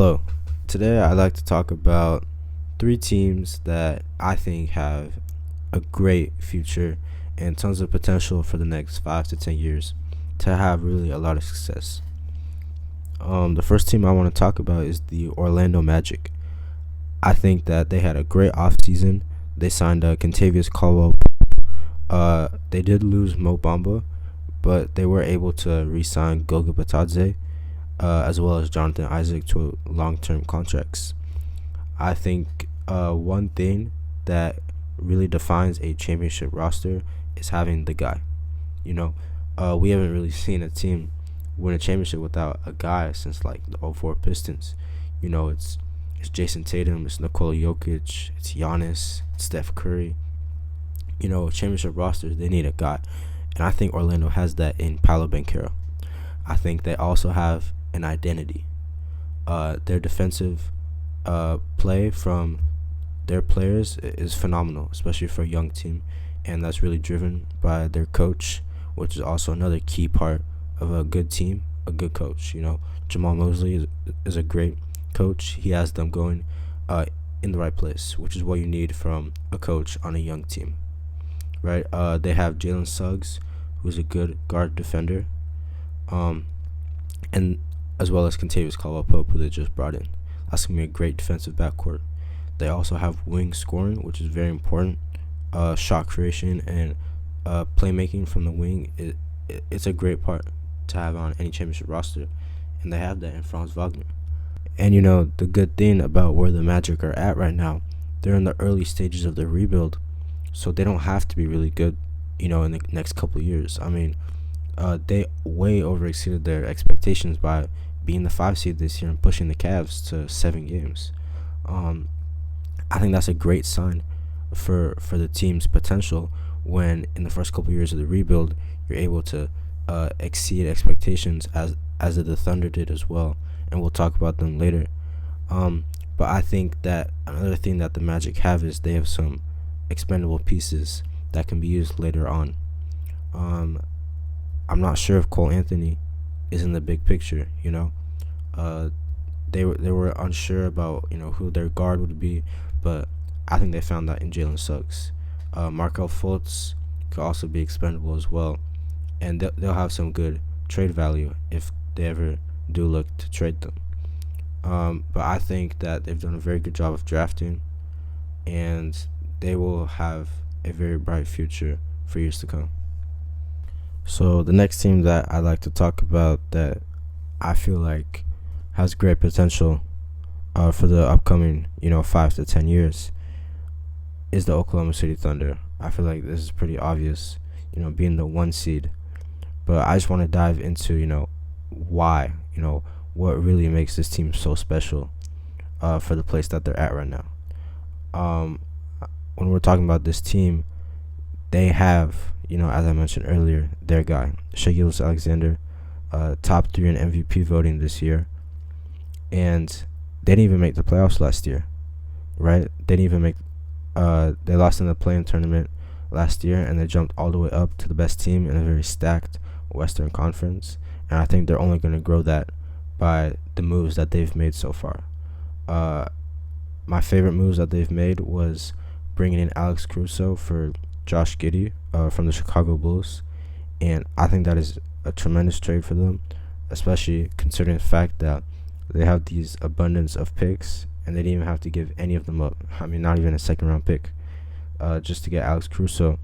Hello. Today I'd like to talk about three teams that I think have a great future and tons of potential for the next 5 to 10 years to have really a lot of success. The first team I want to talk about is the Orlando Magic. I think that they had a great offseason. They signed Contavious Caldwell. They did lose Mo Bamba, but they were able to re-sign Goga Batadze as well as Jonathan Isaac to long-term contracts. I think one thing that really defines a championship roster is having the guy. You know, we haven't really seen a team win a championship without a guy since like the '04 Pistons. It's Jason Tatum, it's Nikola Jokic, it's Giannis, it's Steph Curry. Championship rosters, they need a guy, and I think Orlando has that in Paolo Banchero. I think they also have an identity. Their defensive play from their players is phenomenal, especially for a young team, and that's really driven by their coach, which is also another key part of a good team, a good coach. Jamal Mosley is a great coach. He has them going in the right place, which is what you need from a coach on a young team, right? They have Jalen Suggs, who's a good guard defender, and as well as Contavious Caldwell-Pope, who they just brought in. That's going to be a great defensive backcourt. They also have wing scoring, which is very important. Shot creation and playmaking from the wing, it's a great part to have on any championship roster, and they have that in Franz Wagner. And the good thing about where the Magic are at right now, they're in the early stages of their rebuild, so they don't have to be really good, in the next couple of years. I mean, they way overexceeded their expectations by being the 5 seed this year and pushing the Cavs to 7 games. I think that's a great sign for the team's potential when in the first couple of years of the rebuild you're able to exceed expectations as the Thunder did as well, and we'll talk about them later. But I think that another thing that the Magic have is they have some expendable pieces that can be used later on. I'm not sure if Cole Anthony is in the big picture. They were unsure about who their guard would be, but I think they found that in Jalen Suggs. Markel Fultz could also be expendable as well, and they'll have some good trade value if they ever do look to trade them. But I think that they've done a very good job of drafting, and they will have a very bright future for years to come. So the next team that I'd like to talk about that I feel like has great potential for the upcoming 5 to 10 years is the Oklahoma City Thunder. I feel like this is pretty obvious, being the 1 seed, but I just want to dive into why, what really makes this team so special for the place that they're at right now. When we're talking about this team, they have, as I mentioned earlier, their guy, Shai Gilgeous-Alexander, top 3 in MVP voting this year, and they didn't even make the playoffs last year, right? They didn't even make. They lost in the play-in tournament last year, and they jumped all the way up to the best team in a very stacked Western Conference, and I think they're only going to grow that by the moves that they've made so far. My favorite moves that they've made was bringing in Alex Caruso for Josh Giddey from the Chicago Bulls, and I think that is a tremendous trade for them, especially considering the fact that they have these abundance of picks and they didn't even have to give any of them up. I mean, not even a second round pick, just to get Alex Caruso,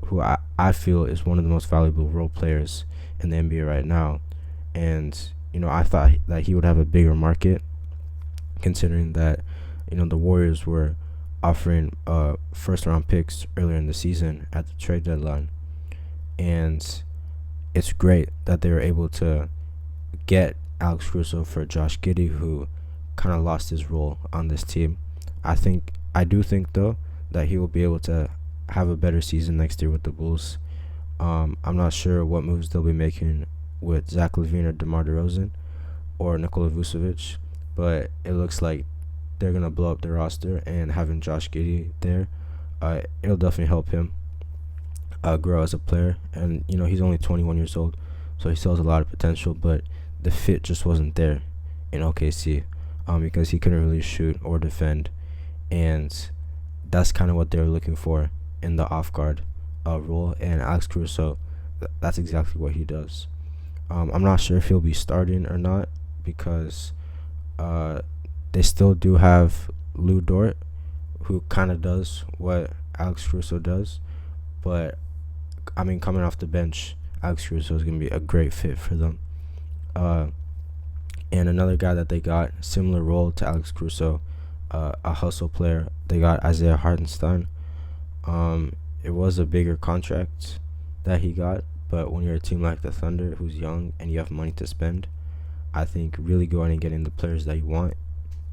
who I feel is one of the most valuable role players in the NBA right now. And I thought that he would have a bigger market, considering that the Warriors were offering first round picks earlier in the season at the trade deadline, and it's great that they were able to get Alex Caruso for Josh Giddey, who kind of lost his role on this team. I do think though that he will be able to have a better season next year with the Bulls. I'm not sure what moves they'll be making with Zach LaVine or DeMar DeRozan or Nikola Vucevic, but it looks like they're gonna blow up their roster, and having Josh Giddey there, it'll definitely help him grow as a player. And he's only 21 years old, so he still has a lot of potential, but the fit just wasn't there in OKC. because he couldn't really shoot or defend, and that's kind of what they were looking for in the off guard role. And Alex Caruso, that's exactly what he does. I'm not sure if he'll be starting or not because they still do have Lou Dort, who kind of does what Alex Caruso does, but I mean, coming off the bench, Alex Caruso is going to be a great fit for them. And another guy that they got, similar role to Alex Caruso, a hustle player, they got Isaiah Hartenstein. It was a bigger contract that he got, but when you're a team like the Thunder, who's young and you have money to spend, I think really going and getting the players that you want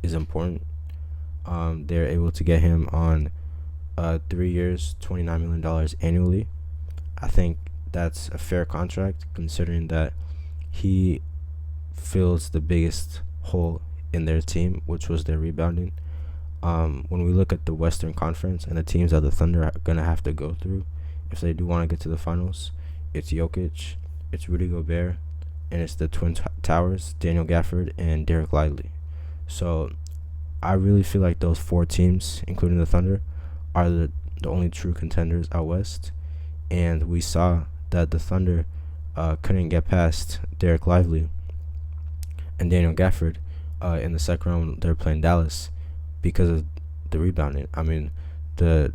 is important. They're able to get him on 3 years, $29 million annually. I think that's a fair contract considering that he fills the biggest hole in their team, which was their rebounding. When we look at the Western Conference and the teams that the Thunder are going to have to go through if they do want to get to the finals, it's Jokic, it's Rudy Gobert, and it's the Twin Towers, Daniel Gafford, and Derek Lively. So I really feel like those 4 teams, including the Thunder, are the only true contenders out West. And we saw that the Thunder couldn't get past Derek Lively and Daniel Gafford in the second round when they were playing Dallas because of the rebounding. I mean, the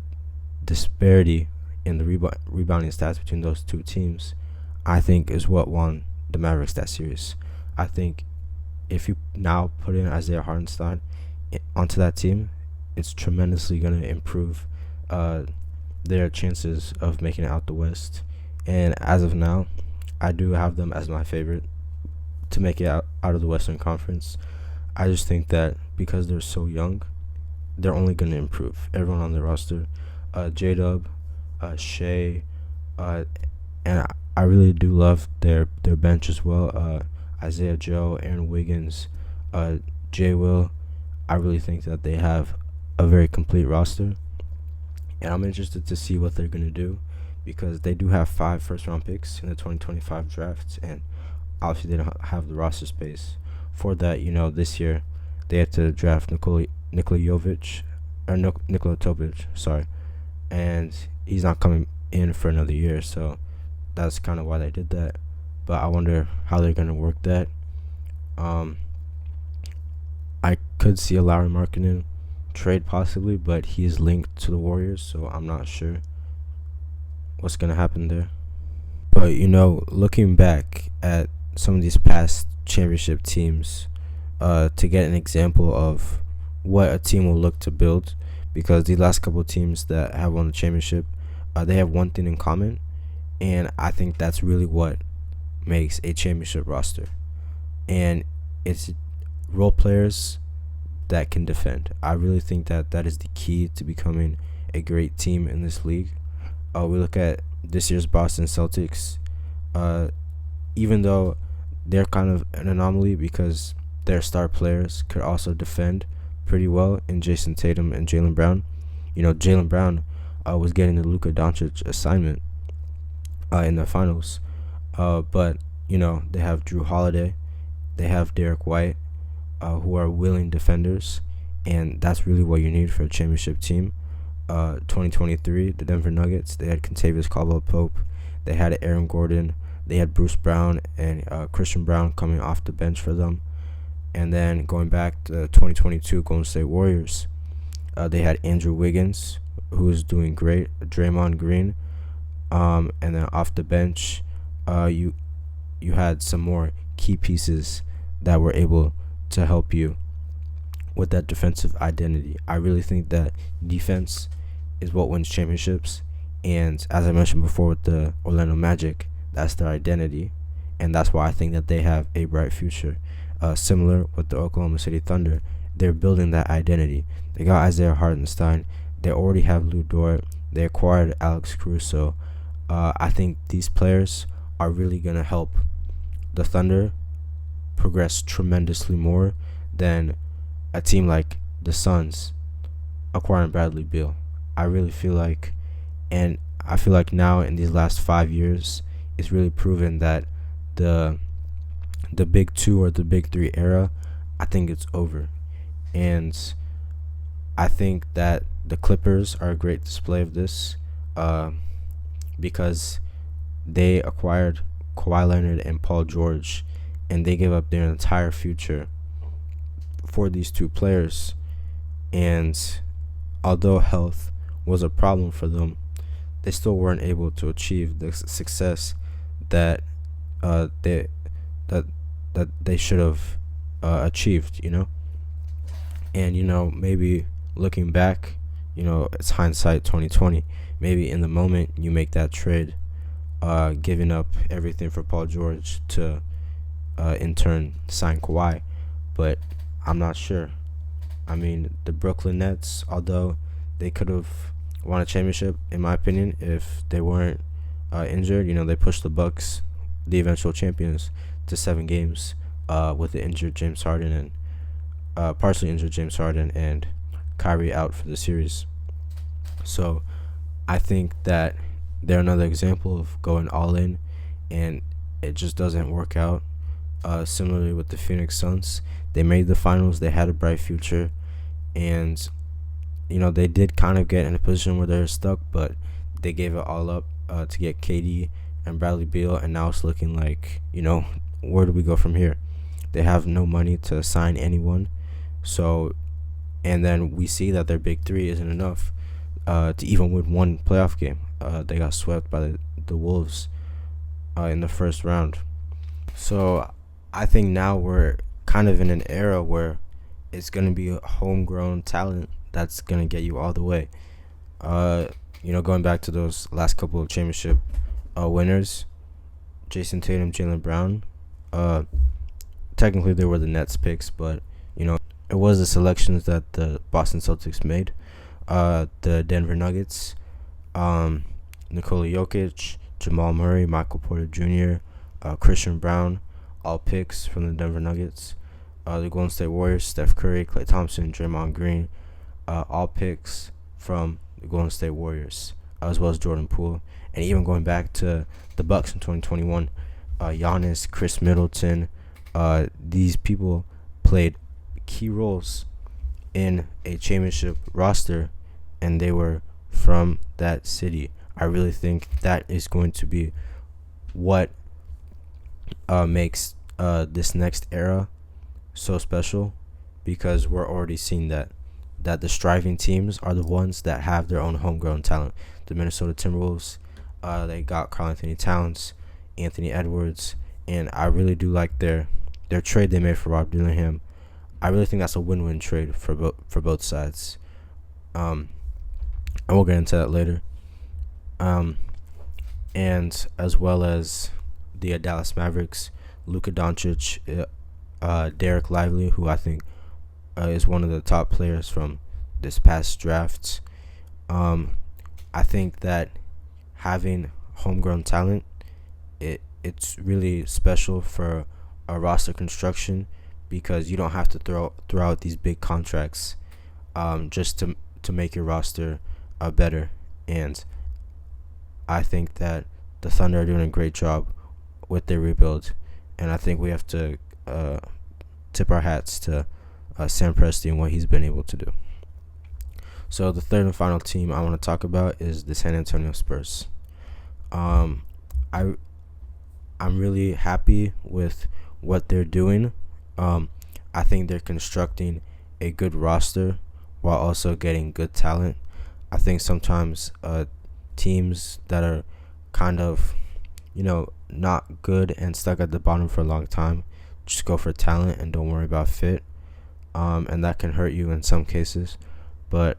disparity in the rebounding stats between those two teams, I think, is what won the Mavericks that series. I think if you now put in Isaiah Hartenstein onto that team, it's tremendously going to improve their chances of making it out the West. And as of now, I do have them as my favorite to make it out of the Western Conference. I just think that because they're so young, they're only going to improve. Everyone on the roster, J-Dub, Shea, and I really do love their bench as well. Isaiah Joe, Aaron Wiggins, Jay Will. I really think that they have a very complete roster. And I'm interested to see what they're going to do because they do have 5 first-round picks in the 2025 draft, and obviously they don't have the roster space for that. You know, this year they had to draft Nikola Topic, sorry, and he's not coming in for another year, so that's kind of why they did that. But I wonder how they're going to work that. I could see a Lauri Markkanen trade possibly, but he is linked to the Warriors, so I'm not sure what's going to happen there. But, you know, looking back at some of these past championship teams, to get an example of what a team will look to build, because the last couple of teams that have won the championship, they have one thing in common, and I think that's really what makes a championship roster. And it's role players that can defend. I really think that that is the key to becoming a great team in this league. We look at this year's Boston Celtics, even though they're kind of an anomaly because their star players could also defend pretty well in Jason Tatum and Jaylen Brown. You know, Jaylen Brown was getting the Luka Doncic assignment in the finals. But, you know, they have Drew Holiday, they have Derek White, who are willing defenders, and that's really what you need for a championship team. 2023, the Denver Nuggets, they had Kentavious Caldwell-Pope, they had Aaron Gordon, they had Bruce Brown and Christian Brown coming off the bench for them. And then going back to 2022 Golden State Warriors, they had Andrew Wiggins, who is doing great, Draymond Green, and then off the bench, you had some more key pieces that were able to help you with that defensive identity. I really think that defense is what wins championships, and as I mentioned before with the Orlando Magic, that's their identity, and that's why I think that they have a bright future. Similar with the Oklahoma City Thunder, they're building that identity. They got Isaiah Hartenstein, they already have Lou Dort, they acquired Alex Caruso. I think these players are really going to help the Thunder progress tremendously more than a team like the Suns acquiring Bradley Beal. I really feel like, and I feel like now in these last 5 years, it's really proven that the Big Two or the Big Three era, I think it's over. And I think that the Clippers are a great display of this, uh, because they acquired Kawhi Leonard and Paul George, and they gave up their entire future for these two players. And although health was a problem for them, they still weren't able to achieve the success that uh, they that that they should have achieved. And maybe looking back, it's hindsight 2020. Maybe in the moment you make that trade, giving up everything for Paul George to in turn sign Kawhi, but I'm not sure. I mean, the Brooklyn Nets, although they could have won a championship, in my opinion, if they weren't injured. They pushed the Bucks, the eventual champions, to 7 games with the injured James Harden and partially injured James Harden and Kyrie out for the series. So I think that they're another example of going all in, and it just doesn't work out. Similarly with the Phoenix Suns, they made the finals. They had a bright future, and they did kind of get in a position where they're stuck, but they gave it all up to get KD and Bradley Beal, and now it's looking like, where do we go from here? They have no money to sign anyone, and then we see that their big three isn't enough to even win one playoff game. They got swept by the Wolves in the first round. So I think now we're kind of in an era where it's going to be a homegrown talent that's going to get you all the way. Going back to those last couple of championship winners, Jason Tatum, Jaylen Brown, technically they were the Nets picks, but, it was the selections that the Boston Celtics made. The Denver Nuggets, Nikola Jokic, Jamal Murray, Michael Porter Jr., Christian Brown, all picks from the Denver Nuggets. The Golden State Warriors, Steph Curry, Klay Thompson, Draymond Green, all picks from the Golden State Warriors, as well as Jordan Poole. And even going back to the Bucks in 2021, Giannis, Chris Middleton, these people played key roles in a championship roster, and they were from that city. I really think that is going to be what makes this next era so special, because we're already seeing that the striving teams are the ones that have their own homegrown talent. The Minnesota Timberwolves, they got Karl-Anthony Towns, Anthony Edwards, and I really do like their trade they made for Rob Dillingham. I really think that's a win-win trade for both sides. And we'll get into that later. And as well as the Dallas Mavericks, Luka Doncic, Derek Lively, who I think is one of the top players from this past draft. I think that having homegrown talent, it's really special for a roster construction, because you don't have to throw out these big contracts just to make your roster better. And I think that the Thunder are doing a great job with their rebuild, and I think we have to tip our hats to Sam Presti and what he's been able to do. So the third and final team I want to talk about is the San Antonio Spurs. I'm really happy with what they're doing. I think they're constructing a good roster while also getting good talent. I think sometimes teams that are kind of, not good and stuck at the bottom for a long time just go for talent and don't worry about fit. And that can hurt you in some cases. But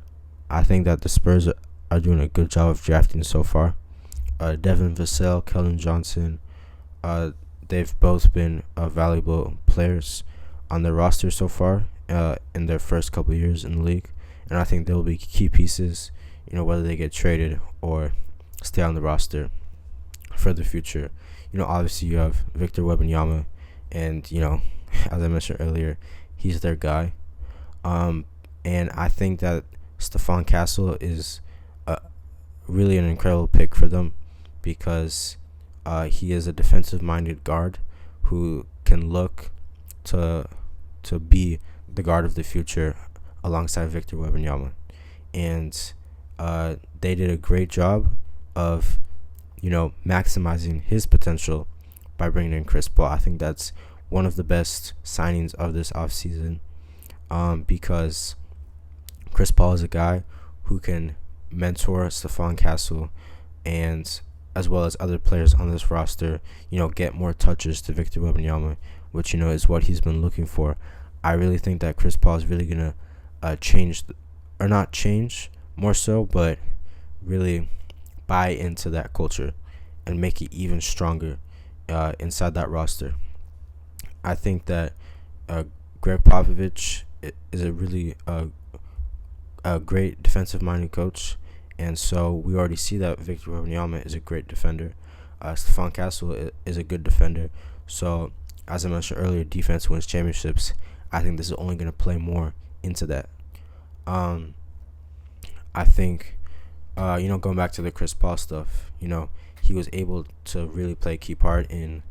I think that the Spurs are doing a good job of drafting so far. Devin Vassell, Keldon Johnson, they've both been valuable players on their roster so far in their first couple of years in the league. And I think they'll be key pieces, whether they get traded or stay on the roster for the future. Obviously you have Victor Wembanyama, and, as I mentioned earlier, he's their guy. And I think that Stephon Castle is really an incredible pick for them, because he is a defensive-minded guard who can look to be the guard of the future alongside Victor Wembanyama. And they did a great job of, maximizing his potential by bringing in Chris Paul. I think that's one of the best signings of this offseason, because Chris Paul is a guy who can mentor Stephon Castle and as well as other players on this roster, get more touches to Victor Wembanyama, which, is what he's been looking for. I really think that Chris Paul is really going to change, or not change more so, but really buy into that culture and make it even stronger inside that roster. I think that Greg Popovich is a really a great defensive-minded coach, and so we already see that Victor Wembanyama is a great defender. Stephon Castle is a good defender. So, as I mentioned earlier, defense wins championships. I think this is only going to play more into that. I think, going back to the Chris Paul stuff, he was able to really play a key part in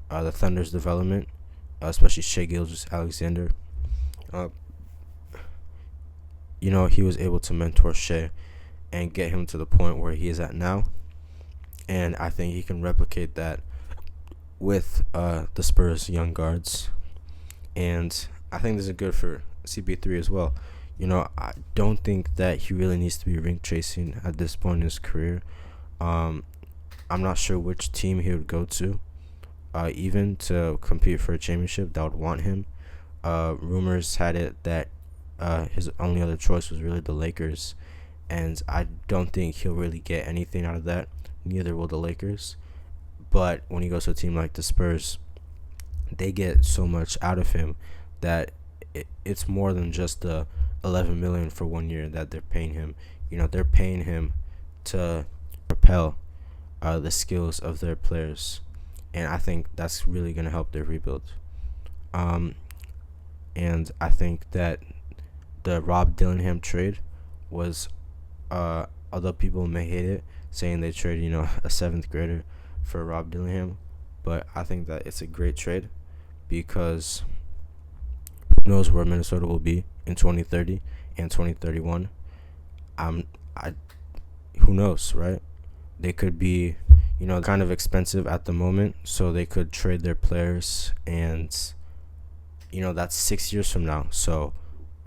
the Thunder's development, especially Shai Gilgeous-Alexander. He was able to mentor Shai and get him to the point where he is at now. And I think he can replicate that with the Spurs' young guards. And I think this is good for CP3 as well. I don't think that he really needs to be ring chasing at this point in his career. I'm not sure which team he would go to, even to compete for a championship that would want him. Rumors had it that his only other choice was really the Lakers, and I don't think he'll really get anything out of that. Neither will the Lakers. But when he goes to a team like the Spurs, they get so much out of him that it's more than just the $11 million for 1 year that they're paying him. They're paying him to propel the skills of their players, and I think that's really going to help their rebuild. And I think that the Rob Dillingham trade was, although people may hate it, saying they traded, a seventh grader for Rob Dillingham, but I think that it's a great trade because who knows where Minnesota will be in 2030 and 2031. Who knows, right? They could be, kind of expensive at the moment, so they could trade their players, and that's 6 years from now. So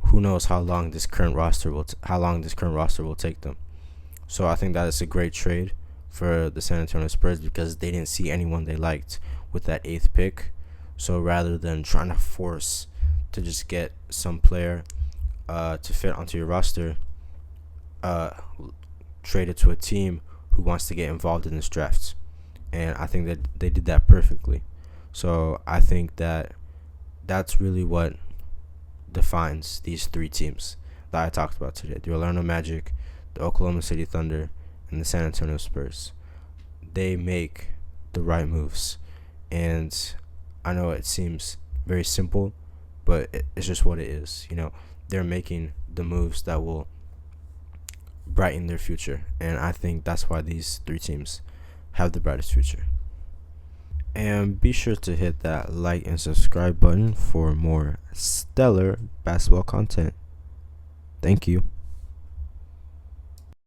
who knows how long this current roster will take them. So I think that is a great trade for the San Antonio Spurs because they didn't see anyone they liked with that 8th pick. So rather than trying to force to just get some player to fit onto your roster, trade it to a team who wants to get involved in this draft. And I think that they did that perfectly. So I think that that's really what defines these three teams that I talked about today: the Orlando Magic, the Oklahoma City Thunder, and the San Antonio Spurs. They make the right moves, and I know it seems very simple, but it's just what it is. They're making the moves that will brighten their future, and I think that's why these three teams have the brightest future. And be sure to hit that like and subscribe button for more stellar basketball content. Thank you.